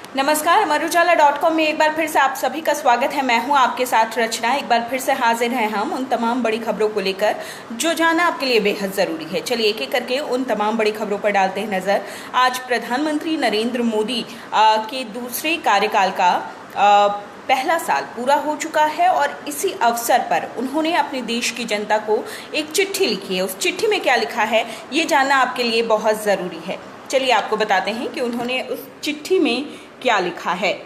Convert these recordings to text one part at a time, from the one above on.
नमस्कार, अमर उजाला.com में एक बार फिर से आप सभी का स्वागत है। मैं हूं आपके साथ रचना। एक बार फिर से हाजिर हैं हम उन तमाम बड़ी खबरों को लेकर जो जानना आपके लिए बेहद ज़रूरी है। चलिए एक एक करके उन तमाम बड़ी खबरों पर डालते हैं नज़र। आज प्रधानमंत्री नरेंद्र मोदी के दूसरे कार्यकाल का पहला साल पूरा हो चुका है और इसी अवसर पर उन्होंने अपने देश की जनता को एक चिट्ठी लिखी है। उस चिट्ठी में क्या लिखा है ये जानना आपके लिए बहुत ज़रूरी है। चलिए आपको बताते हैं कि उन्होंने उस चिट्ठी में क्या लिखा है।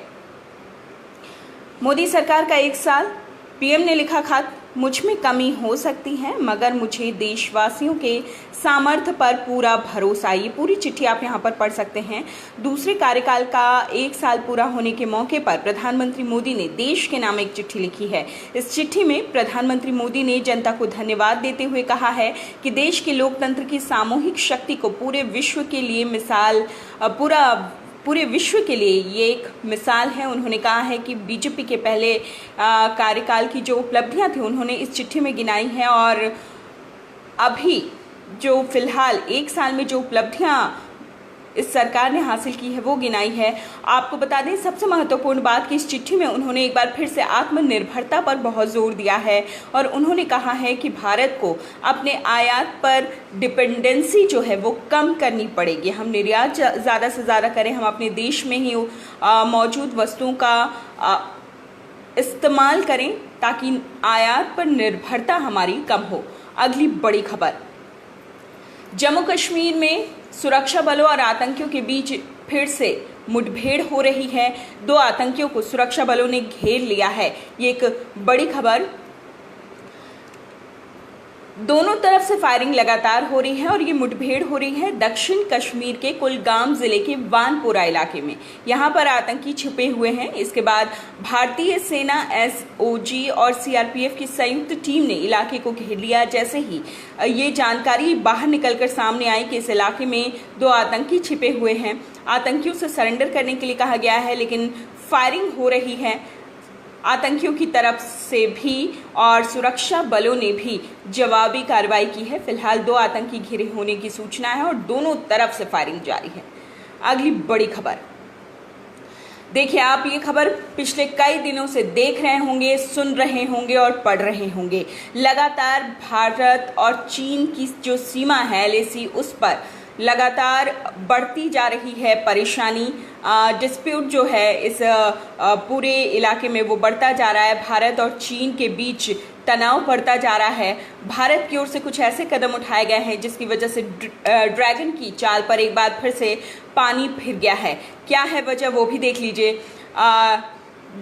मोदी सरकार का एक साल। पीएम ने लिखा खत, मुझ में कमी हो सकती है मगर मुझे देशवासियों के सामर्थ्य पर पूरा भरोसा। ये पूरी चिट्ठी आप यहाँ पर पढ़ सकते हैं। दूसरे कार्यकाल का एक साल पूरा होने के मौके पर प्रधानमंत्री मोदी ने देश के नाम एक चिट्ठी लिखी है। इस चिट्ठी में प्रधानमंत्री मोदी ने जनता को धन्यवाद देते हुए कहा है कि देश के लोकतंत्र की सामूहिक शक्ति को पूरे विश्व के लिए ये एक मिसाल है। उन्होंने कहा है कि बीजेपी के पहले कार्यकाल की जो उपलब्धियां थी उन्होंने इस चिट्ठी में गिनाई हैं और अभी जो फिलहाल एक साल में जो उपलब्धियां इस सरकार ने हासिल की है वो गिनाई है। आपको बता दें सबसे महत्वपूर्ण बात कि इस चिट्ठी में उन्होंने एक बार फिर से आत्मनिर्भरता पर बहुत जोर दिया है और उन्होंने कहा है कि भारत को अपने आयात पर डिपेंडेंसी जो है वो कम करनी पड़ेगी। हम निर्यात ज़्यादा से ज़्यादा करें, हम अपने देश में ही मौजूद वस्तुओं का इस्तेमाल करें ताकि आयात पर निर्भरता हमारी कम हो। अगली बड़ी खबर, जम्मू कश्मीर में सुरक्षा बलों और आतंकियों के बीच फिर से मुठभेड़ हो रही है। 2 आतंकियों को सुरक्षा बलों ने घेर लिया है। ये एक बड़ी खबर। दोनों तरफ से फायरिंग लगातार हो रही है और ये मुठभेड़ हो रही है दक्षिण कश्मीर के कुलगाम जिले के वानपोरा इलाके में। यहाँ पर आतंकी छिपे हुए हैं। इसके बाद भारतीय सेना, एसओजी और सीआरपीएफ की संयुक्त टीम ने इलाके को घेर लिया। जैसे ही ये जानकारी बाहर निकलकर सामने आई कि इस इलाके में 2 आतंकी छिपे हुए हैं, आतंकियों से सरेंडर करने के लिए कहा गया है, लेकिन फायरिंग हो रही है आतंकियों की तरफ से भी और सुरक्षा बलों ने भी जवाबी कार्रवाई की है। फिलहाल 2 आतंकी घिरे होने की सूचना है और दोनों तरफ से फायरिंग जारी है। अगली बड़ी खबर, देखिए आप ये खबर पिछले कई दिनों से देख रहे होंगे, सुन रहे होंगे और पढ़ रहे होंगे। लगातार भारत और चीन की जो सीमा है LAC उस पर लगातार बढ़ती जा रही है परेशानी। डिस्प्यूट जो है इस पूरे इलाके में वो बढ़ता जा रहा है। भारत और चीन के बीच तनाव बढ़ता जा रहा है। भारत की ओर से कुछ ऐसे कदम उठाए गए हैं जिसकी वजह से ड्रैगन की चाल पर एक बार फिर से पानी फिर गया है। क्या है वजह वो भी देख लीजिए।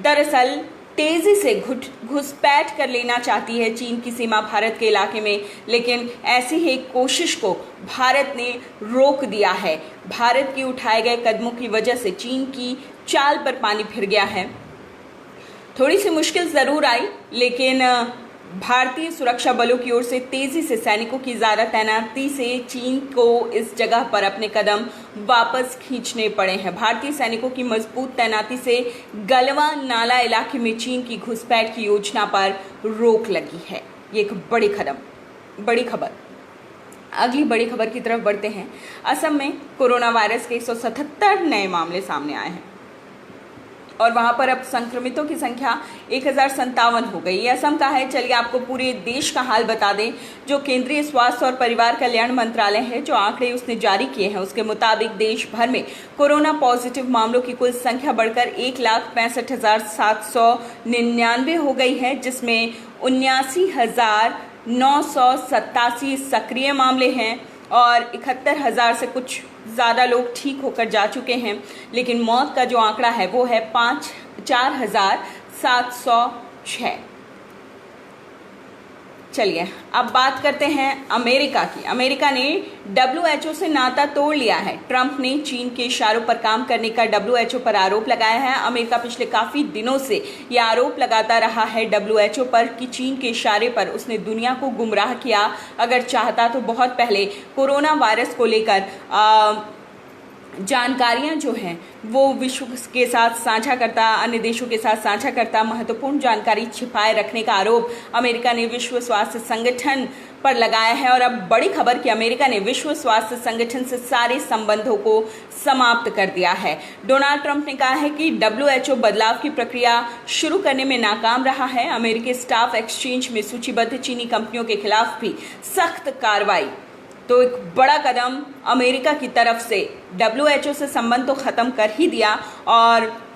दरअसल तेजी से घुसपैठ कर लेना चाहती है चीन की सीमा भारत के इलाके में, लेकिन ऐसी ही एक कोशिश को भारत ने रोक दिया है। भारत के उठाए गए कदमों की वजह से चीन की चाल पर पानी फिर गया है। थोड़ी सी मुश्किल ज़रूर आई, लेकिन भारतीय सुरक्षा बलों की ओर से तेजी से सैनिकों की ज़्यादा तैनाती से चीन को इस जगह पर अपने कदम वापस खींचने पड़े हैं। भारतीय सैनिकों की मजबूत तैनाती से गलवान नाला इलाके में चीन की घुसपैठ की योजना पर रोक लगी है। ये एक बड़ी खबर। अगली बड़ी खबर की तरफ बढ़ते हैं। असम में कोरोना वायरस के 177 नए मामले सामने आए हैं और वहां पर अब संक्रमितों की संख्या 1057 हो गई। ये असम का है। चलिए आपको पूरे देश का हाल बता दें। जो केंद्रीय स्वास्थ्य और परिवार कल्याण मंत्रालय है, जो आंकड़े उसने जारी किए हैं, उसके मुताबिक देश भर में कोरोना पॉजिटिव मामलों की कुल संख्या बढ़कर 1,65,799 हो गई है, जिसमें 79,987 सक्रिय मामले हैं और 71,000 से कुछ ज़्यादा लोग ठीक होकर जा चुके हैं। लेकिन मौत का जो आंकड़ा है वो है 4,706। चलिए अब बात करते हैं अमेरिका की। अमेरिका ने WHO से नाता तोड़ लिया है। ट्रंप ने चीन के इशारों पर काम करने का WHO पर आरोप लगाया है। अमेरिका पिछले काफ़ी दिनों से यह आरोप लगाता रहा है WHO पर कि चीन के इशारे पर उसने दुनिया को गुमराह किया। अगर चाहता तो बहुत पहले कोरोना वायरस को लेकर जानकारियां जो हैं वो विश्व के साथ साझा करता, अन्य देशों के साथ साझा करता, महत्वपूर्ण जानकारी छिपाए रखने का आरोप अमेरिका ने विश्व स्वास्थ्य संगठन पर लगाया है। और अब बड़ी खबर कि अमेरिका ने विश्व स्वास्थ्य संगठन से सारे संबंधों को समाप्त कर दिया है। डोनाल्ड ट्रंप ने कहा है कि WHO बदलाव की प्रक्रिया शुरू करने में नाकाम रहा है। अमेरिकी स्टॉक एक्सचेंज में सूचीबद्ध चीनी कंपनियों के खिलाफ भी सख्त कार्रवाई। तो एक बड़ा कदम अमेरिका की तरफ से, WHO से संबंध तो खत्म कर ही दिया, और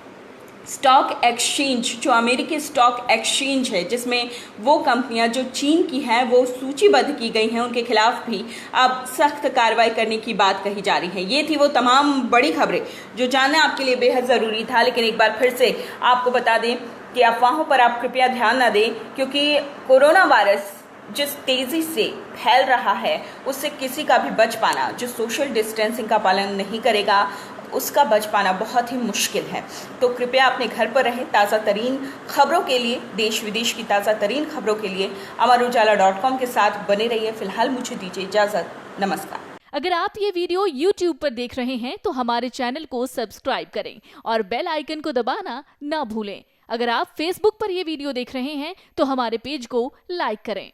स्टॉक एक्सचेंज, जो अमेरिकी स्टॉक एक्सचेंज है जिसमें वो कंपनियां जो चीन की हैं वो सूचीबद्ध की गई हैं, उनके खिलाफ भी अब सख्त कार्रवाई करने की बात कही जा रही है। ये थी वो तमाम बड़ी खबरें जो जानना आपके लिए बेहद ज़रूरी था। लेकिन एक बार फिर से आपको बता दें कि अफवाहों पर आप कृपया ध्यान न दें, क्योंकि कोरोना वायरस जिस तेज़ी से फैल रहा है उससे किसी का भी बच पाना, जो सोशल डिस्टेंसिंग का पालन नहीं करेगा उसका बच पाना बहुत ही मुश्किल है। तो कृपया अपने घर पर रहें। ताज़ा तरीन खबरों के लिए, देश विदेश की ताज़ा तरीन खबरों के लिए amarujala.com के साथ बने रहिए। फिलहाल मुझे दीजिए इजाज़त। नमस्कार। अगर आप ये वीडियो YouTube पर देख रहे हैं तो हमारे चैनल को सब्सक्राइब करें और बेल आइकन को दबाना ना भूलें। अगर आप Facebook पर ये वीडियो देख रहे हैं तो हमारे पेज को लाइक करें।